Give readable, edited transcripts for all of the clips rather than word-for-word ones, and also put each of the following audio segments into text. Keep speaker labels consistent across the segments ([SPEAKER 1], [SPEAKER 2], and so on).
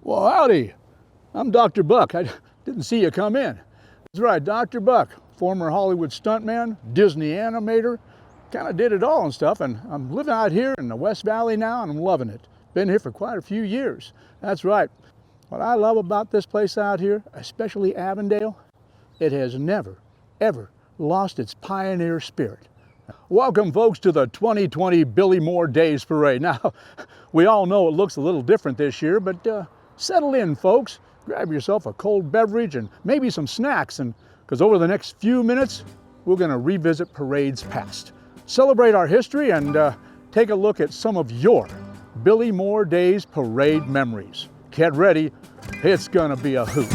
[SPEAKER 1] Well, howdy. I'm Dr. Buck. I didn't see you come in. That's right, Dr. Buck, former Hollywood stuntman, Disney animator, kind of did it all and stuff, and I'm living out here in the West Valley now, and I'm loving it. Been here for quite a few years. That's right. What I love about this place out here, especially Avondale, it has never, ever lost its pioneer spirit. Welcome, folks, to the 2020 Billy Moore Days Parade. Now, we all know it looks a little different this year, but settle in, folks. Grab yourself a cold beverage and maybe some snacks, and because over the next few minutes, we're going to revisit parades past, celebrate our history, and take a look at some of your Billy Moore Days Parade memories. Get ready, it's going to be a hoot.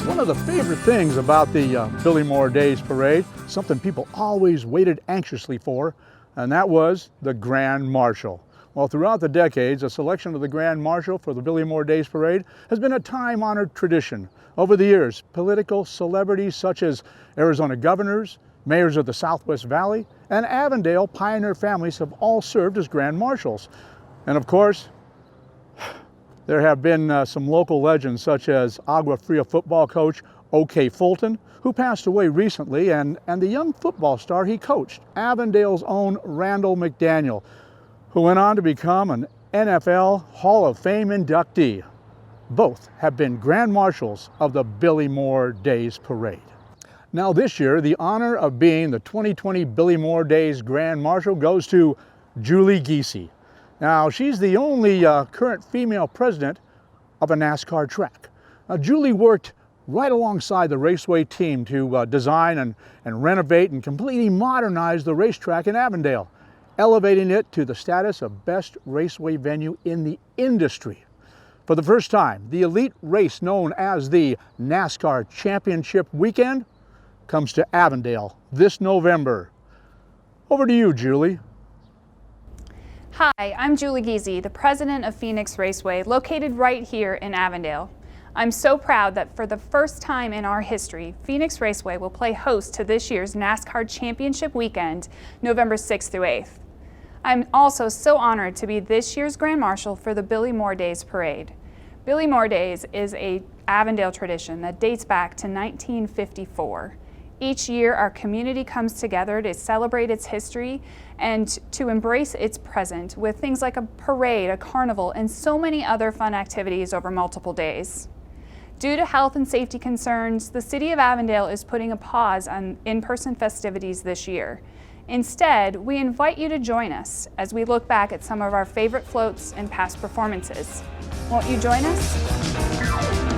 [SPEAKER 1] One of the favorite things about the Billy Moore Days Parade, something people always waited anxiously for, and that was the Grand Marshal. Well, throughout the decades, a selection of the Grand Marshal for the Billy Moore Days Parade has been a time-honored tradition. Over the years, political celebrities such as Arizona governors, mayors of the Southwest Valley, and Avondale pioneer families have all served as Grand Marshals. And of course, there have been some local legends such as Agua Fria football coach O.K. Fulton, who passed away recently, and the young football star he coached, Avondale's own Randall McDaniel, who went on to become an NFL Hall of Fame inductee. Both have been Grand Marshals of the Billy Moore Days Parade. Now this year, the honor of being the 2020 Billy Moore Days Grand Marshal goes to Julie Giese. Now, she's the only current female president of a NASCAR track. Julie worked right alongside the raceway team to design and renovate and completely modernize the racetrack in Avondale, elevating it to the status of best raceway venue in the industry. For the first time, the elite race known as the NASCAR Championship Weekend comes to Avondale this November. Over to you, Julie.
[SPEAKER 2] Hi, I'm Julie Giese, the president of Phoenix Raceway, located right here in Avondale. I'm so proud that for the first time in our history, Phoenix Raceway will play host to this year's NASCAR Championship Weekend, November 6th through 8th. I'm also so honored to be this year's Grand Marshal for the Billy Moore Days Parade. Billy Moore Days is an Avondale tradition that dates back to 1954. Each year, our community comes together to celebrate its history and to embrace its present with things like a parade, a carnival, and so many other fun activities over multiple days. Due to health and safety concerns, the City of Avondale is putting a pause on in-person festivities this year. Instead, we invite you to join us as we look back at some of our favorite floats and past performances. Won't you join us?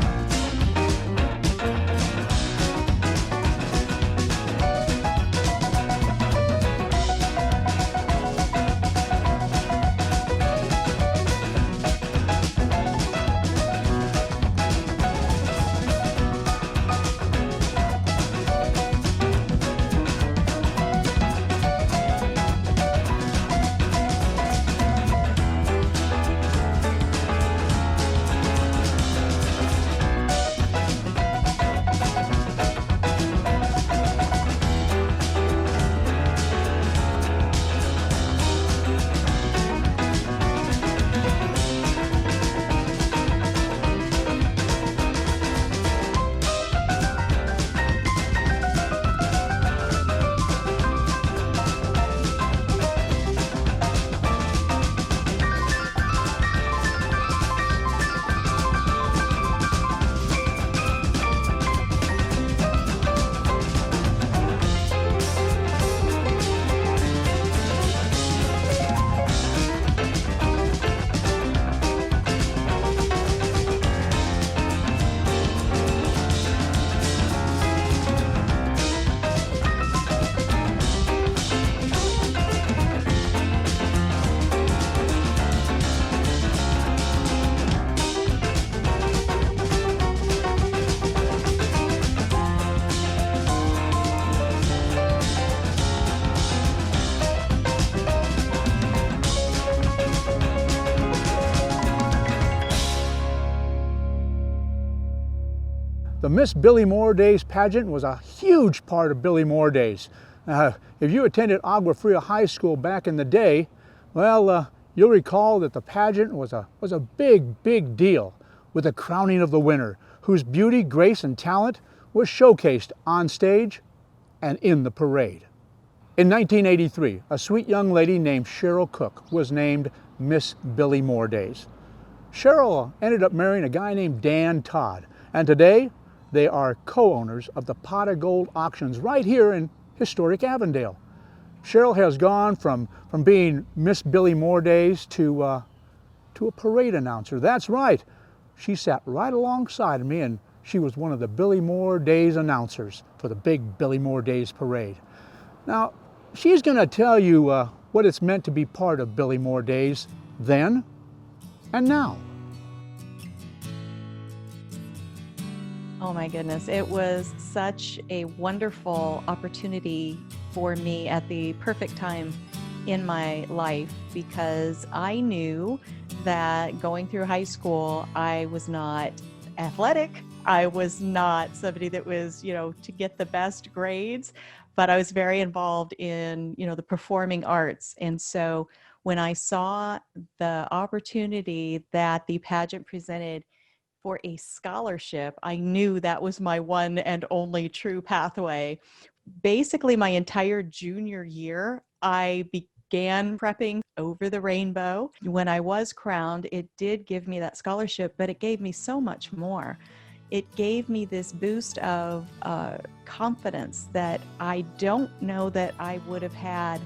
[SPEAKER 1] The Miss Billie Moore Days pageant was a huge part of Billie Moore Days. If you attended Agua Fria High School back in the day, well, you'll recall that the pageant was a big deal, with the crowning of the winner, whose beauty, grace, and talent was showcased on stage and in the parade. In 1983, a sweet young lady named Cheryl Cook was named Miss Billie Moore Days. Cheryl ended up marrying a guy named Dan Todd, and today they are co-owners of the Pot of Gold auctions right here in historic Avondale. Cheryl has gone from being Miss Billie Moore Days to a parade announcer. That's right. She sat right alongside of me, and she was one of the Billie Moore Days announcers for the big Billie Moore Days parade. Now, she's going to tell you what it's meant to be part of Billie Moore Days then and now.
[SPEAKER 3] Oh my goodness, it was such a wonderful opportunity for me at the perfect time in my life, because I knew that going through high school, I was not athletic. I was not somebody that was, to get the best grades, but I was very involved in, the performing arts. And so when I saw the opportunity that the pageant presented for a scholarship, I knew that was my one and only true pathway. Basically, my entire junior year, I began prepping over the rainbow. When I was crowned, it did give me that scholarship, but it gave me so much more. It gave me this boost of confidence that I don't know that I would have had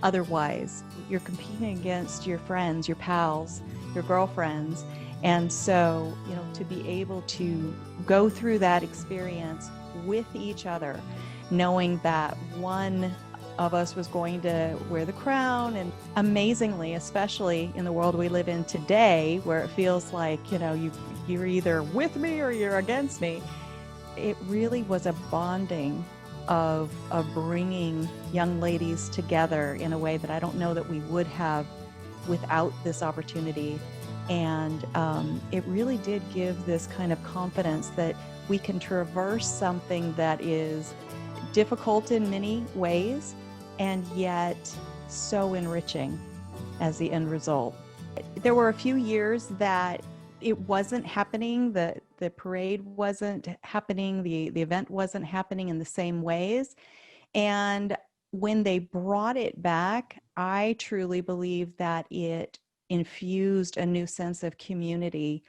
[SPEAKER 3] otherwise. You're competing against your friends, your pals, your girlfriends. And so, to be able to go through that experience with each other, knowing that one of us was going to wear the crown, and amazingly, especially in the world we live in today, where it feels like, you're either with me or you're against me, it really was a bonding of bringing young ladies together in a way that I don't know that we would have without this opportunity. And it really did give this kind of confidence that we can traverse something that is difficult in many ways and yet so enriching as the end result. There were a few years that it wasn't happening, the parade wasn't happening, the event wasn't happening in the same ways. And when they brought it back, I truly believe that it infused a new sense of community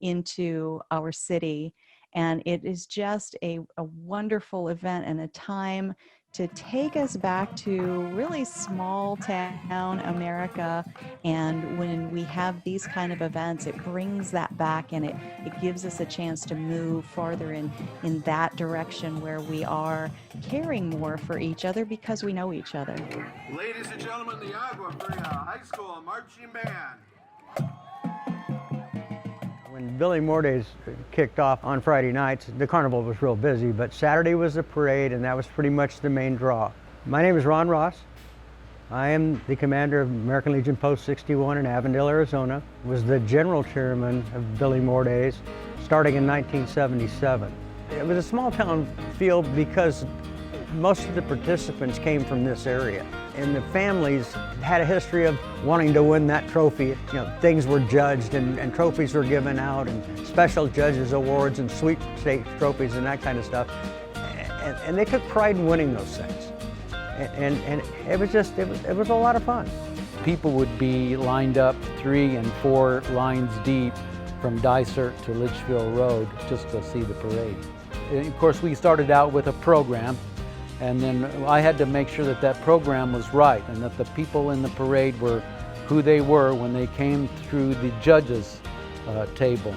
[SPEAKER 3] into our city. And it is just a wonderful event and a time to take us back to really small town America. And when we have these kind of events, it brings that back, and it gives us a chance to move farther in that direction where we are caring more for each other because we know each other.
[SPEAKER 4] Ladies and gentlemen, the Agua Fria High School Marching Band.
[SPEAKER 5] When Billie Moore Days kicked off on Friday nights, the carnival was real busy, but Saturday was the parade, and that was pretty much the main draw. My name is Ron Ross. I am the commander of American Legion Post 61 in Avondale, Arizona. Was the general chairman of Billie Moore Days starting in 1977. It was a small town feel because most of the participants came from this area, and the families had a history of wanting to win that trophy. Things were judged and trophies were given out, and special judges awards and sweepstakes trophies and that kind of stuff. And they took pride in winning those things. And it was a lot of fun.
[SPEAKER 6] People would be lined up 3 and 4 lines deep from Dysart to Litchfield Road just to see the parade. And of course, we started out with a program, and then I had to make sure that that program was right and that the people in the parade were who they were when they came through the judges' table.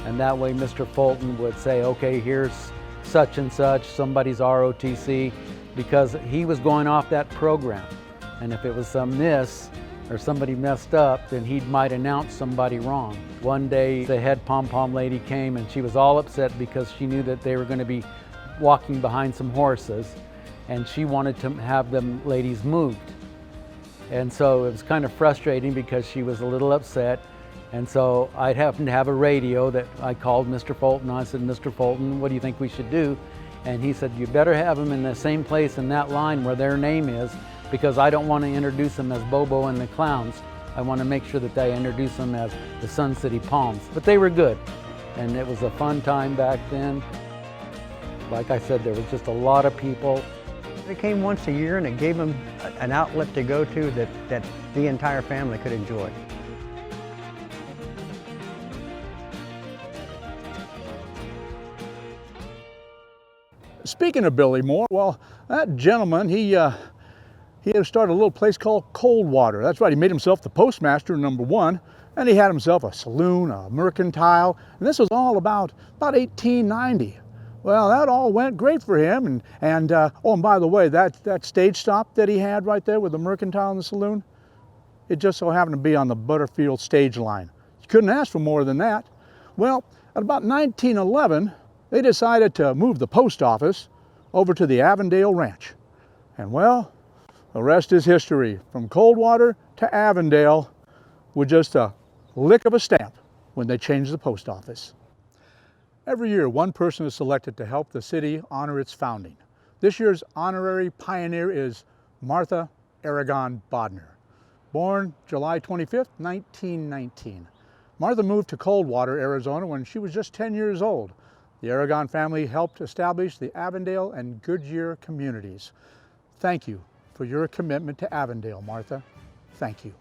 [SPEAKER 6] And that way Mr. Fulton would say, okay, here's such and such, somebody's ROTC, because he was going off that program. And if it was some miss or somebody messed up, then he might announce somebody wrong. One day the head pom-pom lady came and she was all upset because she knew that they were going to be walking behind some horses, and she wanted to have them ladies moved. And so it was kind of frustrating because she was a little upset, And so I happened to have a radio that I called Mr. Fulton. I said, Mr. Fulton, what do you think we should do? And he said, you better have them in the same place in that line where their name is, because I don't want to introduce them as Bobo and the Clowns. I want to make sure that they introduce them as the Sun City Palms. But they were good, and it was a fun time back then. Like I said, there was just a lot of people.
[SPEAKER 5] They came once a year, and it gave them an outlet to go to that the entire family could enjoy.
[SPEAKER 1] Speaking of Billy Moore, well, that gentleman, he had started a little place called Coldwater. That's right, he made himself the postmaster, 1, and he had himself a saloon, a mercantile, and this was all about 1890. Well, that all went great for him, and by the way, that stage stop that he had right there with the mercantile and the saloon, it just so happened to be on the Butterfield stage line. You couldn't ask for more than that. Well, at about 1911, they decided to move the post office over to the Avondale Ranch. And well, the rest is history. From Coldwater to Avondale with just a lick of a stamp when they changed the post office. Every year, one person is selected to help the city honor its founding. This year's honorary pioneer is Martha Aragon Bodner. Born July 25th, 1919. Martha moved to Coldwater, Arizona when she was just 10 years old. The Aragon family helped establish the Avondale and Goodyear communities. Thank you for your commitment to Avondale, Martha. Thank you.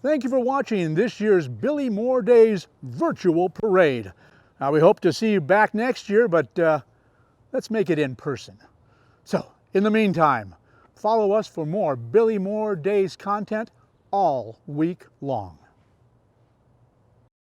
[SPEAKER 1] Thank you for watching this year's Billy Moore Days virtual parade. Now, we hope to see you back next year, but let's make it in person. So, in the meantime, follow us for more Billy Moore Days content all week long.